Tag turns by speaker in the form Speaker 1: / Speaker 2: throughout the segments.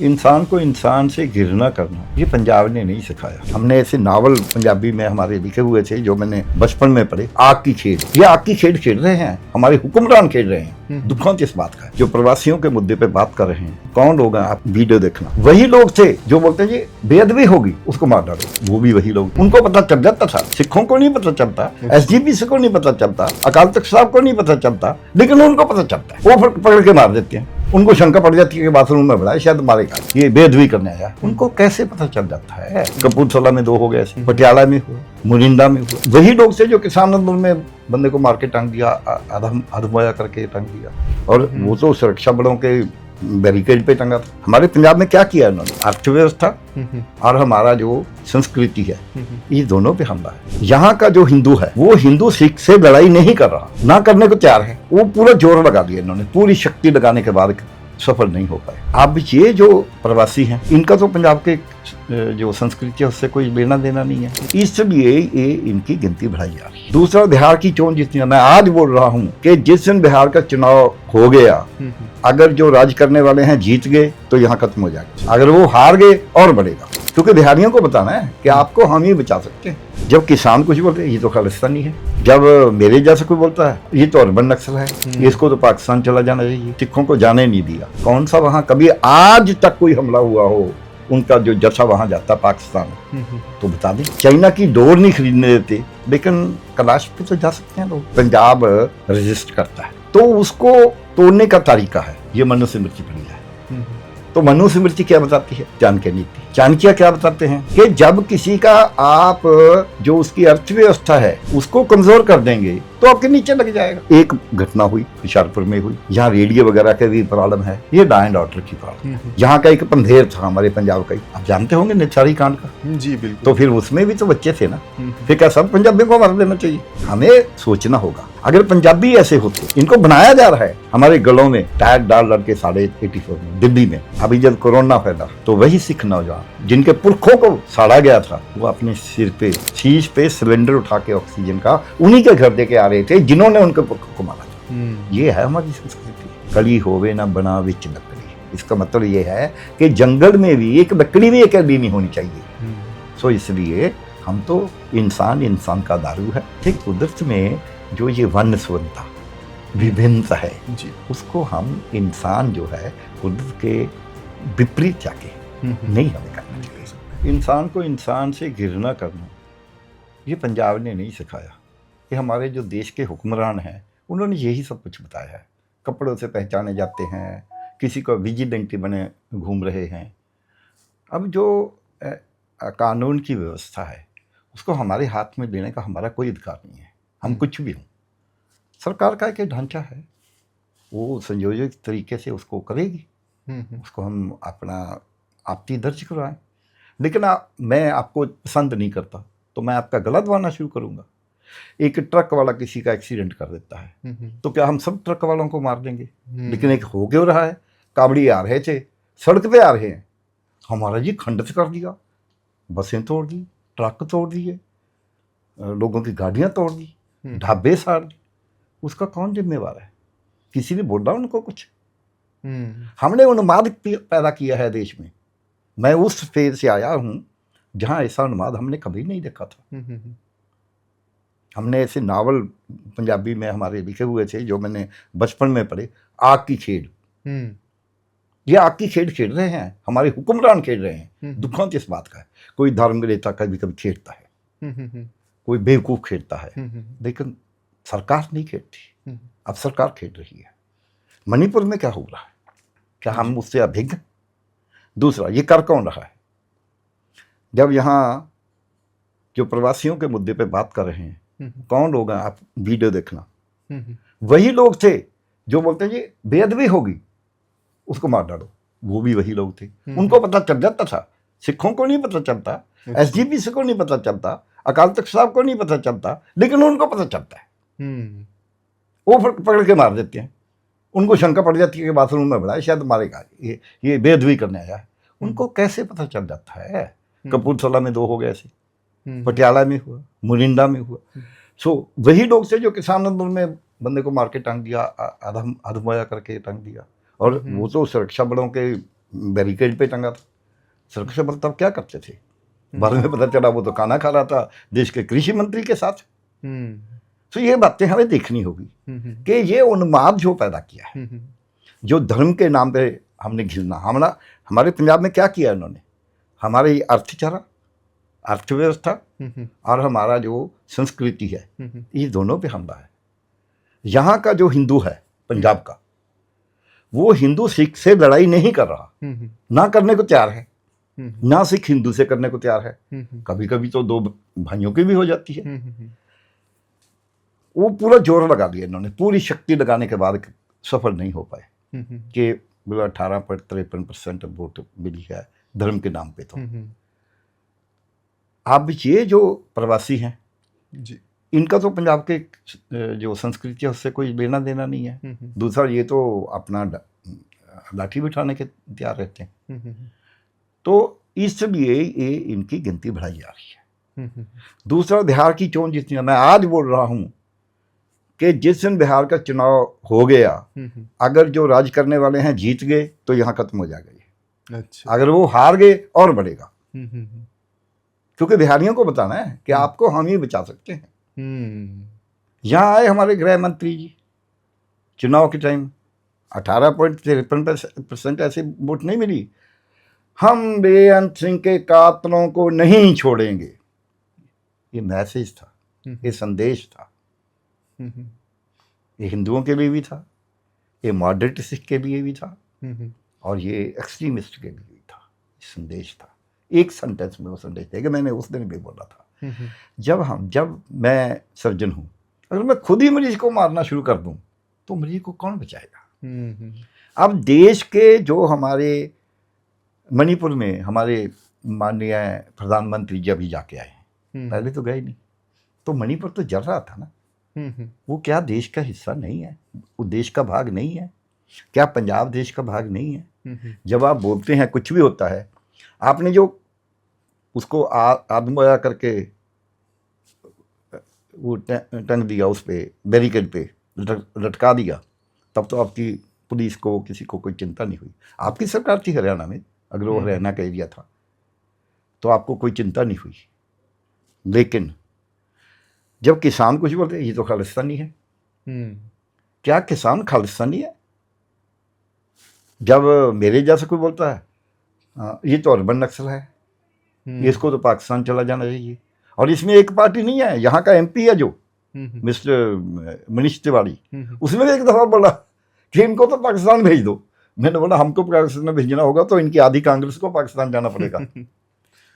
Speaker 1: इंसान को इंसान से घृणा करना ये पंजाब ने नहीं सिखाया। हमने ऐसे नावल पंजाबी में हमारे लिखे हुए थे जो मैंने बचपन में पढ़े। आग की खेल, ये आग की खेल खेल रहे हैं, हमारे हुक्मरान खेल रहे हैं। दुखों इस बात का जो प्रवासियों के मुद्दे पे बात कर रहे हैं, कौन लोग हैं आप वीडियो देखना, वही लोग थे जो बोलते हैं जी बेअदबी होगी उसको मार डालो। वो भी वही लोग, उनको पता चल जाता था, सिखों को नहीं पता चलता, SGPC को नहीं पता चलता, अकाल तख्त साहब को नहीं पता चलता, लेकिन उनको पता चलता है। वो पकड़ के मार देते हैं। उनको शंका पड़ जाती है कि बाथरूम में बढ़ा शायद मारेगा, ये बेअदबी करने आया। उनको कैसे पता चल जाता है? कपूरथला में 2 हो गए, पटियाला में हुआ, मुरिंदा में हुआ। वही लोग थे जो किसान आंदोलन में बंदे को मार के टांग दिया, अधमोया करके टांग दिया, और वो तो सुरक्षा बलों के बैरिकेड पे टंगा था। हमारे पंजाब में क्या किया उन्होंने? अर्थव्यवस्था और हमारा जो संस्कृति है, ये दोनों पे हमला है। यहाँ का जो हिंदू है वो हिंदू सिख से लड़ाई नहीं कर रहा, ना करने को तैयार है। वो पूरा जोर लगा दिया इन्होंने, पूरी शक्ति लगाने के बाद सफल नहीं हो पाए। अब ये जो प्रवासी हैं, इनका तो पंजाब के जो संस्कृति है उससे कोई लेना देना नहीं है, इसलिए ये इनकी गिनती बढ़ाई जा रही है। दूसरा, बिहार की चोन जितनी, मैं आज बोल रहा हूँ कि जिस दिन बिहार का चुनाव हो गया, अगर जो राज करने वाले हैं जीत गए तो यहाँ खत्म हो जाएगा। अगर वो हार गए और बढ़ेगा, क्योंकि बिहारियों को बताना है कि आपको हम ही बचा सकते हैं। जब किसान कुछ बोलते हैं ये तो खालिस्तानी है, जब मेरे जैसा कोई बोलता है ये तो अर्बन नक्सल है, इसको तो पाकिस्तान चला जाना चाहिए, सिखों को जाने नहीं दिया। कौन सा वहाँ कभी आज तक कोई हमला हुआ हो उनका जो जैसा वहां जाता पाकिस्तान, तो बता दें। चाइना की डोर नहीं खरीदने देते, लेकिन कैलाश पे तो जा सकते हैं लोग। पंजाब रजिस्ट करता है तो उसको तोड़ने का तरीका है, ये मनुस्मृति पढ़ी है। तो मनुस्मृति क्या बताती है? चाणक्य नीति। चाणक्य क्या बताते हैं कि जब किसी का आप जो उसकी अर्थव्यवस्था है उसको कमजोर कर देंगे तो आपके नीचे लग जाएगा। एक घटना हुई हुशियारपुर में हुई, यहाँ रेडियो वगैरह के भी प्रॉब्लम है, ये लॉ एंड ऑर्डर की प्रॉब्लम। यहाँ का एक पंधेर था हमारे पंजाब का ही, आप जानते होंगे निछारी कांड का।
Speaker 2: जी बिल्कुल।
Speaker 1: तो फिर उसमें भी तो बच्चे थे ना, फिर क्या सब पंजाबियों को मार देना चाहिए? हमें सोचना होगा। अगर पंजाबी ऐसे होते, इनको बनाया जा रहा है हमारे गलों में टायर डाल डाल के 84 में दिल्ली में। अभी जब कोरोना फैला तो वही सिख नौजवान जिनके पुरखों को साड़ा गया था, वो अपने सिर पे शीश पे सिलेंडर उठा के ऑक्सीजन का उन्हीं के घर दे के आ रहे थे जिन्होंने उनके पुरखों को मारा था। ये है हमारी संस्कृति। कली होवे ना बना विच लकड़ी, इसका मतलब ये है कि जंगल में भी एक लकड़ी भी अकेली नहीं होनी चाहिए। सो इसलिए हम तो इंसान का दारू है। ठीक कुदरत में जो ये वन्यसुवनता विभिन्नता है जी, उसको हम इंसान जो है कुदरत के विपरीत जाके नहीं हमें करना चाहिए। इंसान को इंसान से घृणा करना ये पंजाब ने नहीं सिखाया। ये हमारे जो देश के हुक्मरान हैं उन्होंने यही सब कुछ बताया है। कपड़ों से पहचाने जाते हैं, किसी को विजिलेंटी बने घूम रहे हैं। अब जो कानून की व्यवस्था है उसको हमारे हाथ में लेने का हमारा कोई अधिकार नहीं है। हम कुछ भी हों, सरकार का एक ढांचा है, वो संयोजित तरीके से उसको करेगी। उसको हम अपना आपत्ति दर्ज करवाएं। लेकिन मैं आपको पसंद नहीं करता तो मैं आपका गला दबाना शुरू करूंगा। एक ट्रक वाला किसी का एक्सीडेंट कर देता है तो क्या हम सब ट्रक वालों को मार देंगे? लेकिन एक हो क्यों रहा है, कावड़ी आ रहे थे, सड़क पे आ रहे हैं, हमारा जी खंडित कर दिया, बसें तोड़ दी, ट्रक तोड़ दिए, लोगों की गाड़ियां तोड़ दी, ढाबे साड़ दी। उसका कौन जिम्मेवार है? किसी ने बोला उनको कुछ? हमने उन्माद पैदा किया है देश में। मैं उस फेज से आया हूं जहां ऐसा उन्माद हमने कभी नहीं देखा था। हमने ऐसे नावल पंजाबी में हमारे लिखे हुए थे जो मैंने बचपन में पढ़े। आग की खेल, ये आग की खेल खेल रहे हैं, हमारे हुक्मरान खेल रहे हैं। दुखों इस बात का है। कोई धर्म नेता कभी कभी खेलता है, कोई बेवकूफ खेलता है, लेकिन सरकार नहीं खेलती। अब सरकार खेल रही है। मणिपुर में क्या हो रहा है? क्या हम उससे अभिज्ञ? दूसरा, ये कर कौन रहा है? जब यहाँ जो प्रवासियों के मुद्दे पे बात कर रहे हैं, कौन लोग हैं आप वीडियो देखना, वही लोग थे जो बोलते हैं जी बेअदबी होगी उसको मार डालो। वो भी वही लोग थे। उनको पता चल जाता था, सिखों को नहीं पता चलता, SGPC को नहीं पता चलता, अकाल तख्त साहब को नहीं पता चलता, लेकिन उनको पता चलता है। वो पकड़ के मार देते हैं। उनको शंका पड़ जाती है कि बाथरूम में बढ़ा शायद मारेगा, ये बेअदबी करने आया है। उनको कैसे पता चल जाता है? कपूरथला में 2 हो गए थे, पटियाला में हुआ, मुरिंदा में हुआ। सो वही लोग थे जो किसान आंदोलन में बंदे को मार के टांग दिया, अधमोया करके टांग दिया, और वो तो सुरक्षा बलों के बैरिकेड पे टंगा था। सुरक्षा बल तब क्या करते थे? बाद में पता चला वो तो खाना खा रहा था देश के कृषि मंत्री के साथ। तो ये बातें हमें देखनी होगी कि ये उन्माद जो पैदा किया है, जो धर्म के नाम पे हमने घिरना, हमारे पंजाब में क्या किया इन्होंने, हमारी अर्थव्यवस्था और हमारा जो संस्कृति है, ये दोनों पे हमला है। यहाँ का जो हिंदू है पंजाब का, वो हिंदू सिख से लड़ाई नहीं कर रहा, ना करने को तैयार है, ना सिख हिंदू से करने को तैयार है। कभी कभी तो दो भाइयों की भी हो जाती है। वो पूरा जोर लगा दिया इन्होंने, पूरी शक्ति लगाने के बाद सफल नहीं हो पाए कि 18.53% वोट मिली है धर्म के नाम पे। तो अब ये जो प्रवासी हैं जी, इनका तो पंजाब के जो संस्कृति है उससे कोई लेना देना नहीं है। दूसरा, ये तो अपना लाठी बिठाने के तैयार रहते हैं। तो इसलिए ये इनकी गिनती बढ़ाई जा रही है। दूसरा, बिहार की चोन जितनी, मैं आज बोल रहा हूँ कि जिस दिन बिहार का चुनाव हो गया, अगर जो राज करने वाले हैं जीत गए तो यहाँ खत्म हो जाएगा। अच्छा। अगर वो हार गए और बढ़ेगा, क्योंकि बिहारियों को बताना है कि आपको हम ही बचा सकते हैं। यहाँ आए हमारे गृह मंत्री जी चुनाव के टाइम, 18.53% ऐसे वोट नहीं मिली। हम बेअंत सिंह के कातलों को नहीं छोड़ेंगे, ये मैसेज था, ये संदेश था। ये हिंदुओं के लिए भी था, ये मॉडरेट सिख के लिए भी था, और ये एक्सट्रीमिस्ट के लिए भी था। संदेश था, एक सेंटेंस में वो संदेश था कि मैंने उस दिन भी बोला था, जब मैं सर्जन हूँ, अगर मैं खुद ही मरीज को मारना शुरू कर दूँ तो मरीज को कौन बचाएगा। अब देश के जो हमारे मणिपुर में हमारे माननीय प्रधानमंत्री जी अभी जाके आए हैं, पहले तो गए नहीं, तो मणिपुर तो जल रहा था ना। वो क्या देश का हिस्सा नहीं है? वो देश का भाग नहीं है क्या? पंजाब देश का भाग नहीं है? जब आप बोलते हैं कुछ भी होता है, आपने जो उसको आदमोया करके वो टंग दिया, उस पे बैरिकेड पे लटका दिया, तब तो आपकी पुलिस को किसी को कोई चिंता नहीं हुई। आपकी सरकार थी हरियाणा में, अगर वो हरियाणा का एरिया था तो आपको कोई चिंता नहीं हुई। लेकिन जब किसान कुछ बोलते ये तो खालिस्तानी है, क्या किसान खालिस्तानी है? जब मेरे जैसा कोई बोलता है ये तो अर्बन नक्सल है, इसको तो पाकिस्तान चला जाना चाहिए, और इसमें एक पार्टी नहीं है, यहाँ का एमपी है जो मिस्टर मनीष तिवारी, उसने एक दफा बोला कि इनको तो पाकिस्तान भेज दो। मैंने बोला हमको पाकिस्तान भेजना होगा तो इनकी आधी कांग्रेस को पाकिस्तान जाना पड़ेगा।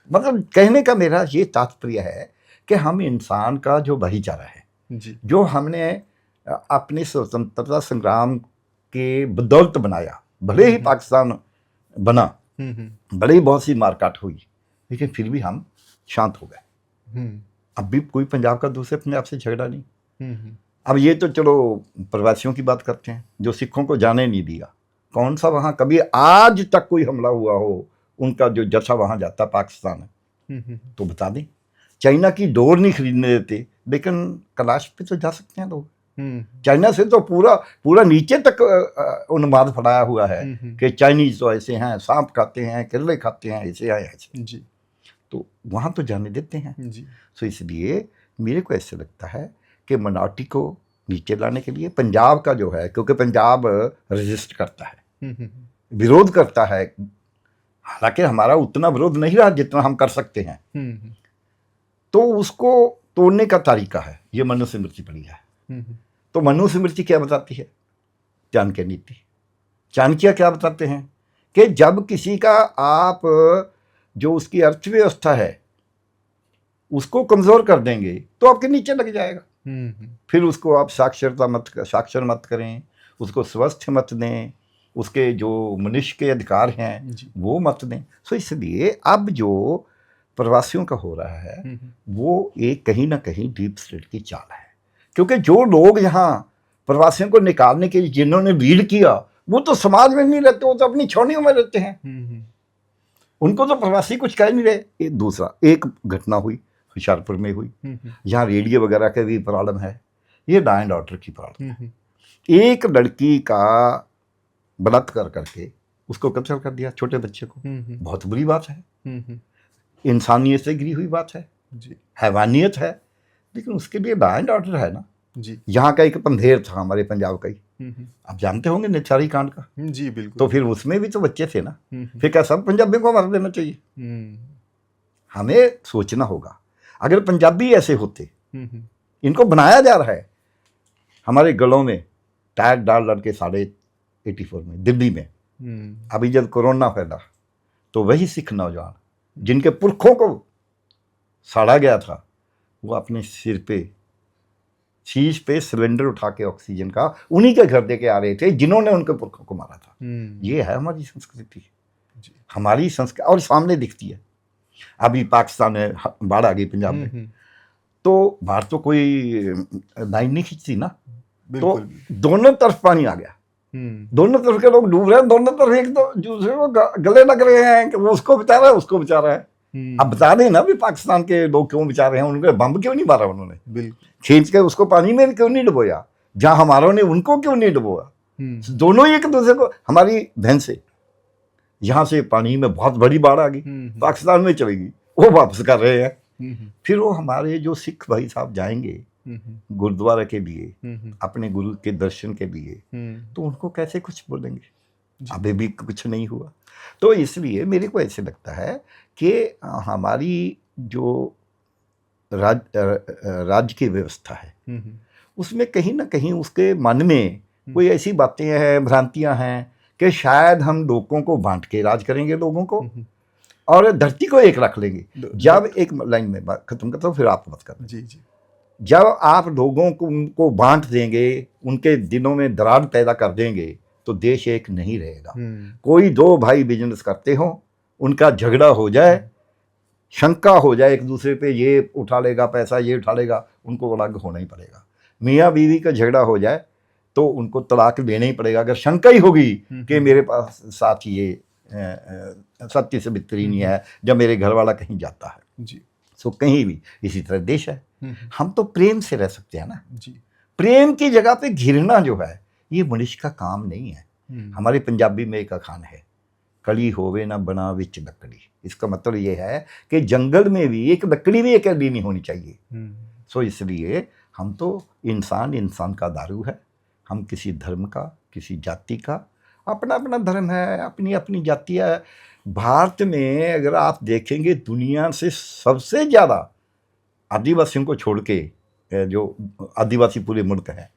Speaker 1: मतलब कहने का मेरा ये तात्पर्य है कि हम इंसान का जो भाईचारा है जी, जो हमने अपने स्वतंत्रता संग्राम के बदौलत बनाया, भले ही पाकिस्तान बना, भले ही बहुत सी मारकाट हुई, लेकिन फिर भी हम शांत हो गए। अब भी कोई पंजाब का दूसरे पंजाब से झगड़ा नहीं। अब ये तो चलो प्रवासियों की बात करते हैं, जो सिखों को जाने नहीं दिया। कौन सा वहाँ कभी आज तक कोई हमला हुआ हो, उनका जो जत्था वहाँ जाता पाकिस्तान है, तो बता दें। चाइना की डोर नहीं खरीदने देते, लेकिन कैलाश पे तो जा सकते हैं लोग। चाइना से तो पूरा नीचे तक उन्माद फैलाया हुआ है कि चाइनीज तो ऐसे हैं, सांप खाते हैं, केले खाते हैं, ऐसे हैं ऐसे जी, तो वहाँ तो जाने देते हैं जी। तो इसलिए मेरे को ऐसे लगता है कि मिनॉरिटी को नीचे लाने के लिए पंजाब का जो है, क्योंकि पंजाब रेजिस्ट करता है, विरोध करता है, हालांकि हमारा उतना विरोध नहीं रहा जितना हम कर सकते हैं, तो उसको तोड़ने का तरीका है ये मनुस्मृति पड़ी है। तो मनुस्मृति क्या बताती है? चाणक्य नीति। चाणक्य क्या बताते हैं कि जब किसी का आप जो उसकी अर्थव्यवस्था है उसको कमजोर कर देंगे तो आपके नीचे लग जाएगा। फिर उसको आप साक्षर मत करें, उसको स्वस्थ मत दें, उसके जो मनुष्य के अधिकार हैं वो मत दें। तो इसलिए अब जो प्रवासियों का हो रहा है वो एक कहीं ना कहीं डीप स्टेट की चाल है, क्योंकि जो लोग यहाँ प्रवासियों को निकालने के लिए जिन्होंने लीड किया वो तो समाज में नहीं रहते, वो तो अपनी छावनियों में रहते हैं, उनको तो प्रवासी कुछ कह नहीं रहे। दूसरा एक घटना हुई हुशियारपुर में हुई, यहाँ रेडियो वगैरह का भी प्रॉब्लम है, ये लॉ एंड ऑर्डर की प्रॉब्लम है। एक लड़की का बलात्कार करके उसको कत्ल कर दिया, छोटे बच्चे को। बहुत बुरी बात है, इंसानियत से गिरी हुई बात है
Speaker 2: जी,
Speaker 1: हैवानियत है। लेकिन उसके लिए लॉ एंड ऑर्डर है ना
Speaker 2: जी,
Speaker 1: यहाँ का एक पंधेर था हमारे पंजाब का ही, आप जानते होंगे निथारी कांड का।
Speaker 2: जी बिल्कुल।
Speaker 1: तो फिर उसमें भी तो बच्चे थे ना, फिर क्या सब पंजाबियों को मार देना चाहिए? हमें सोचना होगा। अगर पंजाबी ऐसे होते, इनको बनाया जा रहा है हमारे गलों में टैग डाल डाल के 84 में दिल्ली में। अभी जब कोरोना फैला तो वही सिख नौजवान जिनके पुरखों को साड़ा गया था, वो अपने सिर पे शीश पे सिलेंडर उठा के ऑक्सीजन का उन्हीं के घर दे के आ रहे थे जिन्होंने उनके पुरखों को मारा था। ये है हमारी संस्कृति, हमारी संस्कृति और सामने दिखती है। अभी पाकिस्तान में बाढ़ आ गई पंजाब में, तो बाढ़ तो कोई लाइन नहीं खींचती ना, तो दोनों तरफ पानी आ गया, दोनों तरफ के लोग डूब रहे हैं, दोनों तरफ एक दूसरे को गले लग रहे हैं कि वो उसको बचा रहा है, उसको बचा रहा है। अब बता दें ना भी पाकिस्तान के लोग क्यों बचा रहे हैं, उनके बम क्यों नहीं मारा उन्होंने, खींच के उसको पानी में क्यों नहीं डुबोया, जहां हमारों ने उनको क्यों नहीं डुबोया। दोनों एक दूसरे को, हमारी बहन से यहाँ से पानी में बहुत बड़ी बाढ़ आ गई, पाकिस्तान में चली गई, वो वापस कर रहे हैं। फिर वो हमारे जो सिख भाई साहब जाएंगे गुरुद्वारा के लिए, अपने गुरु के दर्शन के लिए, तो उनको कैसे कुछ बोलेंगे? अभी भी कुछ नहीं हुआ। तो इसलिए मेरे को ऐसे लगता है कि हमारी जो राज्य की व्यवस्था है उसमें कहीं ना कहीं उसके मन में कोई ऐसी बातें हैं, भ्रांतियां हैं कि शायद हम लोगों को बांट के राज करेंगे, लोगों को, और धरती को एक रख लेंगे। जब एक लाइन में बात खत्म करता हूँ, फिर आप बात करना।
Speaker 2: जी जी।
Speaker 1: जब आप लोगों को उनको बांट देंगे, उनके दिलों में दरार पैदा कर देंगे, तो देश एक नहीं रहेगा। कोई दो भाई बिजनेस करते हो, उनका झगड़ा हो जाए, शंका हो जाए एक दूसरे पे, ये उठा लेगा पैसा, ये उठा लेगा, उनको अलग होना ही पड़ेगा। मियाँ बीवी का झगड़ा हो जाए तो उनको तलाक देना ही पड़ेगा, अगर शंका ही होगी कि मेरे पास साथ ये सत्य से बितरी नहीं है, जब मेरे घर वाला कहीं जाता है
Speaker 2: जी,
Speaker 1: सो कहीं भी। इसी तरह देश है, हम तो प्रेम से रह सकते हैं ना
Speaker 2: जी।
Speaker 1: प्रेम की जगह पे घिरना जो है ये मनुष्य का काम नहीं है। हमारे पंजाबी में एक अखान है, कली होवे ना बना विच लकड़ी। इसका मतलब ये है कि जंगल में भी एक लकड़ी भी अकेली नहीं होनी चाहिए। सो इसलिए हम तो इंसान का दारू है। हम किसी धर्म का, किसी जाति का, अपना अपना धर्म है, अपनी अपनी जाति है। भारत में अगर आप देखेंगे दुनिया से सबसे ज़्यादा आदिवासियों को छोड़ के, जो आदिवासी पूरे मुल्क है,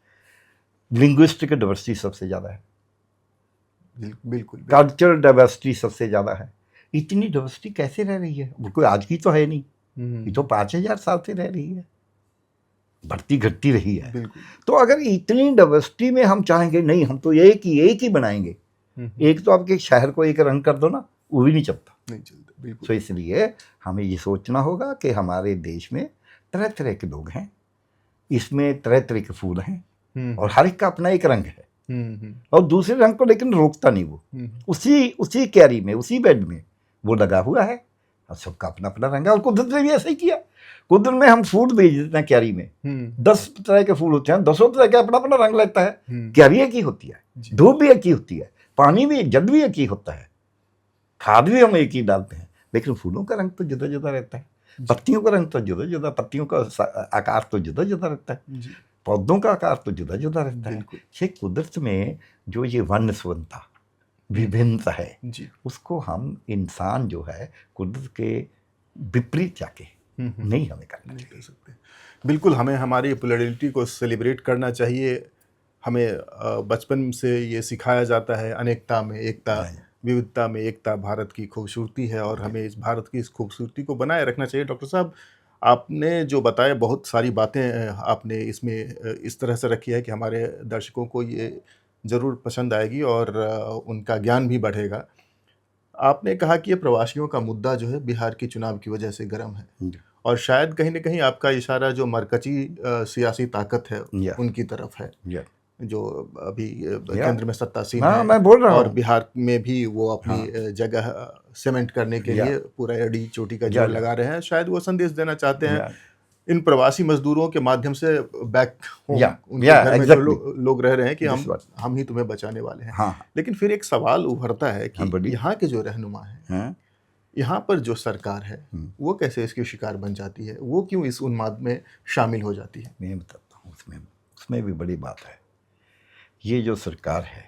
Speaker 1: लिंग्विस्टिक डाइवर्सिटी सबसे ज़्यादा है,
Speaker 2: बिल्कुल।
Speaker 1: कल्चरल डाइवर्सिटी सबसे ज़्यादा है। इतनी डाइवर्सिटी कैसे रह रही है? वो कोई आज की तो है नहीं, ये तो 5000 साल से रह रही है, बढ़ती घटती रही है। तो अगर इतनी डाइवर्सिटी में हम चाहेंगे नहीं हम तो एक ही बनाएंगे, एक तो आपके शहर को एक रंग कर दो ना, वो भी नहीं चलता। तो इसलिए हमें ये सोचना होगा कि हमारे देश में तरह तरह के लोग हैं, इसमें तरह तरह के फूल हैं, और हर एक का अपना एक रंग है, और दूसरे रंग को लेकिन रोकता नहीं वो, उसी क्यारी में, उसी बेड में वो लगा हुआ है, और सबका अपना अपना रंग है। और कुदरत ने भी ऐसा ही किया। कुदरत में हम फूल भेज देते हैं क्यारी में, 10 तरह के फूल होते हैं, 10 तरह का अपना अपना रंग लगता है। क्यारी एक ही होती है, धूप भी एक ही होती है, पानी भी, जल भी एक ही होता है, खाद भी हम एक ही डालते हैं, लेकिन फूलों का रंग तो जुदा जुदा रहता है, पत्तियों का रंग तो जुदा जुदा, पत्तियों का आकार तो जुदा जुदा रहता है, पौधों का आकार तो जुदा जुदा रहता है। ये कुदरत में जो ये वन्यसुवनता, विभिन्नता है, उसको हम इंसान जो है कुदरत के विपरीत जाके नहीं हमें करना चाहिए।
Speaker 2: बिल्कुल, हमें हमारी प्लुरलिटी को सेलिब्रेट करना चाहिए। हमें बचपन से ये सिखाया जाता है, अनेकता में एकता, विविधता में एकता भारत की खूबसूरती है, और हमें इस भारत की इस खूबसूरती को बनाए रखना चाहिए। डॉक्टर साहब, आपने जो बताया, बहुत सारी बातें आपने इसमें इस तरह से रखी है कि हमारे दर्शकों को ये ज़रूर पसंद आएगी और उनका ज्ञान भी बढ़ेगा। आपने कहा कि ये प्रवासियों का मुद्दा जो है बिहार की चुनाव की वजह से गर्म है, और शायद कहीं ना कहीं आपका इशारा जो मरकची सियासी ताकत है उनकी तरफ है, जो अभी केंद्र में सत्तासीन है,
Speaker 1: मैं बोल रहा हूँ,
Speaker 2: और बिहार में भी वो अपनी जगह सीमेंट करने के लिए पूरा एड़ी चोटी का जोर लगा रहे हैं। शायद वो संदेश देना चाहते हैं इन प्रवासी मजदूरों के माध्यम से बैक होम
Speaker 1: या,
Speaker 2: उनके
Speaker 1: या,
Speaker 2: घर में जो
Speaker 1: exactly.
Speaker 2: लोग रह रहे हैं कि
Speaker 1: That's what.
Speaker 2: हम ही तुम्हें बचाने वाले हैं।
Speaker 1: हाँ
Speaker 2: लेकिन फिर एक सवाल उभरता है
Speaker 1: हाँ,
Speaker 2: कि
Speaker 1: बोलिए।
Speaker 2: यहाँ के जो रहनुमा हैं,
Speaker 1: हाँ,
Speaker 2: यहाँ पर जो सरकार है वो कैसे इसकी शिकार बन जाती है, वो क्यों इस उन्माद में शामिल हो जाती है?
Speaker 1: मैं बताता हूँ, उसमें भी बड़ी बात है। ये जो सरकार है,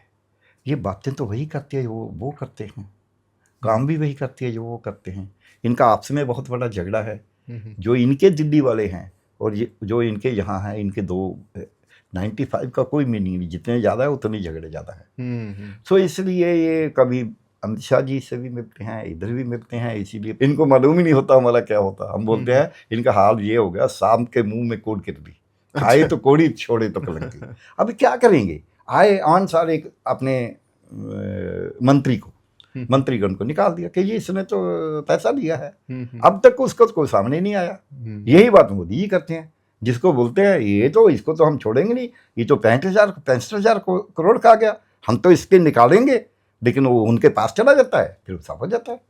Speaker 1: ये बातें तो वही करती है जो वो करते हैं, काम भी वही करती है जो वो करते हैं। इनका आपस में बहुत बड़ा झगड़ा है। जो इनके दिल्ली वाले हैं और ये जो इनके यहाँ हैं, इनके 95 का कोई मीनिंग नहीं, जितने ज़्यादा है उतने झगड़े ज़्यादा है। सो इसलिए ये कभी अमित शाह जी से भी मिलते हैं, इधर भी मिलते हैं, इसीलिए इनको मालूम ही नहीं होता हमारा क्या होता। हम बोलते हैं इनका हाल ये हो गया, शाम के मुंह में कोड़ गिर दी, खाए तो कोड़ी, छोड़े तो कलंकी। अब क्या करेंगे? आए अनुसार एक अपने मंत्रीगण को निकाल दिया कि ये इसने तो पैसा लिया है। अब तक उसको कोई सामने नहीं आया। यही बात मोदी जी करते हैं, जिसको बोलते हैं ये तो, इसको तो हम छोड़ेंगे नहीं, ये तो 65,000 करोड़ का आ गया, हम तो इसके निकालेंगे, लेकिन वो उनके पास चला जाता है, फिर साफ हो जाता है।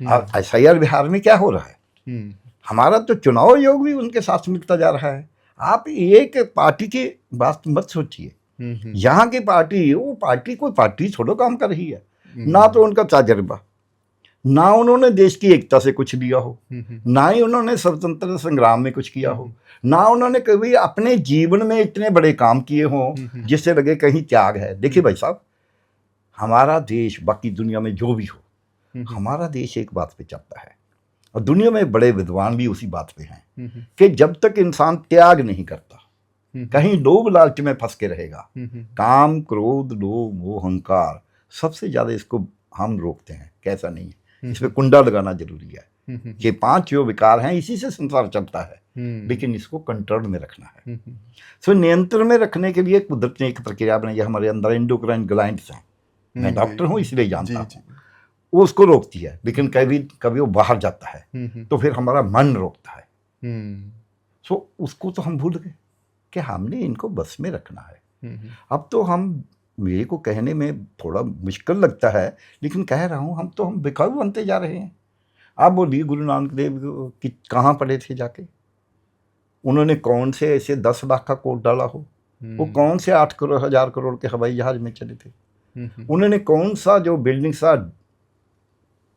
Speaker 1: अब SIR बिहार में क्या हो रहा है? हमारा तो चुनाव योग भी उनके साथ मिलता जा रहा है। आप एक पार्टी की बात मत सोचिए, यहाँ की पार्टी, वो पार्टी कोई पार्टी छोड़ो काम कर रही है। ना तो उनका तजर्बा, ना उन्होंने देश की एकता से कुछ लिया हो, ना ही उन्होंने स्वतंत्रता संग्राम में कुछ किया हो, ना उन्होंने कभी अपने जीवन में इतने बड़े काम किए हों जिससे लगे कहीं त्याग है। देखिए भाई साहब, हमारा देश बाकी दुनिया में जो भी हो, हमारा देश एक बात पे चलता है, और दुनिया में बड़े विद्वान भी उसी बात पे हैं कि जब तक इंसान त्याग नहीं करता, कहीं लोभ लालच में फंस के रहेगा, काम, क्रोध, लोभ, मोह, अहंकार, सबसे ज्यादा इसको हम रोकते हैं। कैसा नहीं है, इस पे कुंडा लगाना जरूरी है। ये 5 जो विकार हैं, इसी से संसार चलता है, लेकिन इसको कंट्रोल में रखना है। सो नियंत्रण में रखने के लिए कुदरत ने एक प्रक्रिया बनाई है। हमारे अंदर एंडोक्राइन ग्लैंड्स हैं, मैं डॉक्टर हूँ इसलिए जानता हूँ, वो उसको रोकती है, लेकिन कभी वो बाहर जाता है तो फिर हमारा मन रोकता है। सो उसको तो हम भूल गए कि हमने इनको बस में रखना है। अब तो हम, मेरे को कहने में थोड़ा मुश्किल लगता है, लेकिन कह रहा हूँ, हम बिकाऊ बनते जा रहे हैं। आप बोलिए, गुरु नानक देव कि कहाँ पढ़े थे जाके? उन्होंने कौन से ऐसे 10 लाख का कोट डाला हो? वो कौन से 8,000 करोड़ के हवाई जहाज में चले थे? उन्होंने कौन सा जो बिल्डिंग सा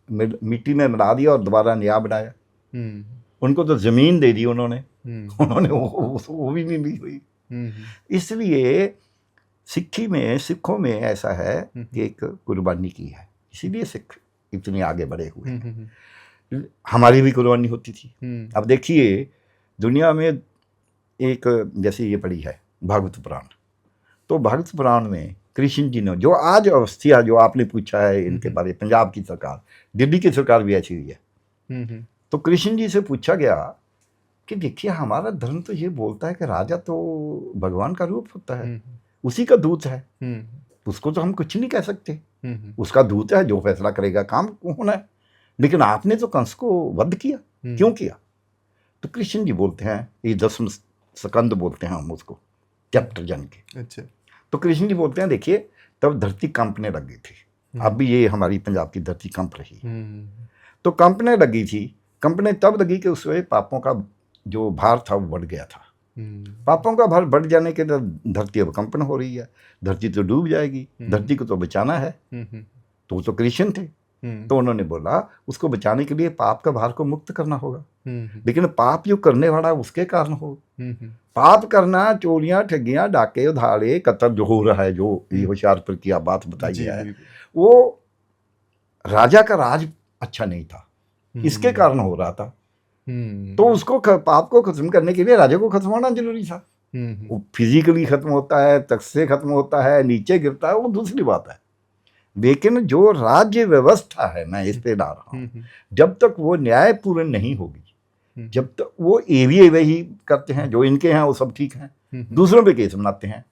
Speaker 1: मिट्टी में बना दिया और दोबारा नया बनाया? उनको तो जमीन दे दी उन्होंने वो भी नहीं ली हुई। इसलिए सिखों में ऐसा है कि एक कुर्बानी की है, इसीलिए सिख इतने आगे बढ़े हुए हैं। हमारी भी कुर्बानी होती थी। अब देखिए, दुनिया में एक, जैसे ये पढ़ी है भागवत पुराण, तो भागवत पुराण में कृष्ण जी ने जो आज अवस्था जो आपने पूछा है इनके बारे, पंजाब की सरकार, दिल्ली की सरकार भी ऐसी हुई है। तो कृष्ण जी से पूछा गया कि देखिए, हमारा धर्म तो ये बोलता है कि राजा तो भगवान का रूप होता है, उसी का दूत है, उसको तो हम कुछ नहीं कह सकते, उसका दूत है, जो फैसला करेगा काम होना है। लेकिन आपने तो कंस को वध किया, क्यों किया? तो कृष्ण जी बोलते हैं, ये 10वें स्कंद बोलते हैं हम उसको, चैप्टर जन के।
Speaker 2: अच्छा।
Speaker 1: तो कृष्ण जी बोलते हैं, देखिए तब धरती कंपने लग गई थी। अब भी ये हमारी पंजाब की धरती कंप रही, तो कंपने लगी थी। कंपने तब लगी कि उसमें पापों का जो भार था वो बढ़ गया था। पापों का भार बढ़ जाने के धरती अब कंपन हो रही है, धरती तो डूब जाएगी, धरती को तो बचाना है। तो वो तो कृष्ण थे, तो उन्होंने बोला उसको बचाने के लिए पाप का भार को मुक्त करना होगा। लेकिन पाप जो करने वाला उसके कारण हो, पाप करना, चोरियां, ठगियां, डाके, उधारे, कत्ल जो हो रहा है, जो ये होशियारपुर की बात बताई है, वो राजा का राज अच्छा नहीं था, इसके कारण हो रहा था। तो उसको पाप को खत्म करने के लिए राजा को खत्म होना जरूरी था। वो फिजिकली खत्म होता है, तक से खत्म होता है, नीचे गिरता है, वो दूसरी बात है। लेकिन जो राज्य व्यवस्था है, मैं इस पे ला रहा हूँ, जब तक वो न्यायपूर्ण नहीं होगी, जब तक वो वही करते हैं जो इनके हैं, वो सब ठीक हैं, दूसरों पे केस बनाते हैं,